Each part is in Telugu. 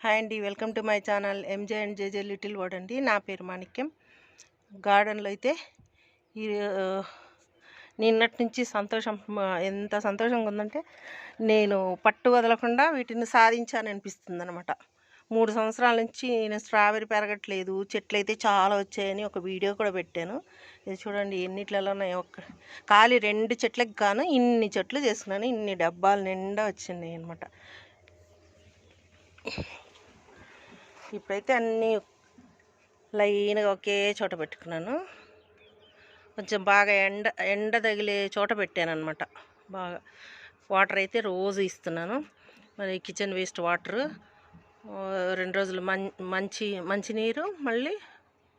హాయ్ అండి, welcome to my channel MJ and JJ little world అండి. నా పేరు మాణిక్యం. గార్డెన్లో అయితే ఈ నిన్నటి నుంచి ఎంత సంతోషంగా ఉందంటే నేను పట్టు వదలకుండా వీటిని సాధించాను అనిపిస్తుంది అనమాట. 3 సంవత్సరాల నుంచి నేను స్ట్రాబెర్రీ పెరగట్లేదు, చెట్లు అయితే చాలా వచ్చాయని ఒక వీడియో కూడా పెట్టాను. ఇది చూడండి ఎన్నిట్లలో ఉన్నాయో. ఖాళీ 2 చెట్లకు గాను ఇన్ని చెట్లు చేసుకున్నాను, ఇన్ని డబ్బాలు నిండా వచ్చినాయి అనమాట. ఇప్పుడైతే అన్నీ లైన్గా ఒకే చోట పెట్టుకున్నాను. కొంచెం బాగా ఎండ తగిలే చోట పెట్టాను అనమాట. బాగా వాటర్ అయితే రోజు ఇస్తున్నాను. మరి కిచెన్ వేస్ట్ వాటరు 2 రోజులు మంచినీరు, మళ్ళీ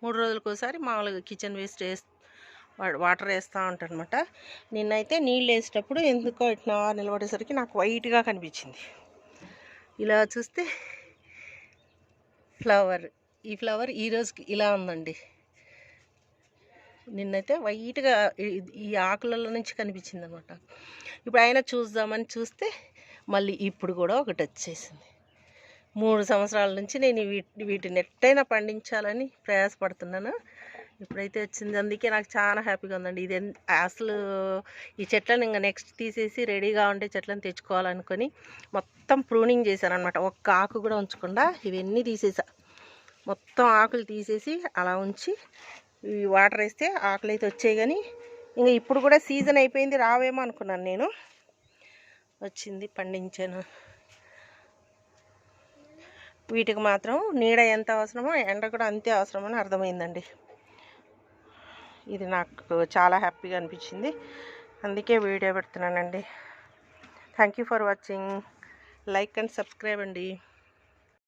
3 రోజులకు ఒకసారి మామూలుగా కిచెన్ వేస్ట్ వాటర్ వేస్తూ ఉంటాను అనమాట. నిన్నైతే నీళ్ళు వేసేటప్పుడు ఎందుకో ఇట్లా నిలబడేసరికి నాకు వైట్గా కనిపించింది. ఇలా చూస్తే ఈ ఫ్లవర్ ఈ రోజుకి ఇలా ఉందండి. నిన్నైతే వైట్గా ఈ ఆకులలో నుంచి కనిపించింది అనమాట. ఇప్పుడు అయినా చూద్దామని చూస్తే మళ్ళీ ఇప్పుడు కూడా ఒకటి వచ్చేసింది. 3 సంవత్సరాల నుంచి నేను వీటిని ఎట్టయినా పండించాలని ప్రయాసపడుతున్నాను. ఇప్పుడైతే వచ్చింది, అందుకే నాకు చాలా హ్యాపీగా ఉందండి. ఇది అసలు ఈ చెట్లను ఇంకా నెక్స్ట్ తీసేసి రెడీగా ఉండే చెట్లను తెచ్చుకోవాలనుకొని మొత్తం ప్రూనింగ్ చేశాను అనమాట. ఒక్క ఆకు కూడా ఉంచకుండా ఇవన్నీ తీసేసా. మొత్తం ఆకులు తీసేసి అలా ఉంచి ఈ వాటర్ వేస్తే ఆకులు అయితే వచ్చాయి. కానీ ఇంకా ఇప్పుడు కూడా సీజన్ అయిపోయింది, రావేమో అనుకున్నాను. నేను వచ్చింది, పండించాను. వీటికి మాత్రం నీడ ఎంత అవసరమో ఎండ కూడా అంతే అవసరమని అర్థమైందండి. ఇది నాకు చాలా హ్యాపీగా అనిపించింది, అందుకే వీడియో పెడుతున్నానండి. Thank you for watching. Like and subscribe అండి.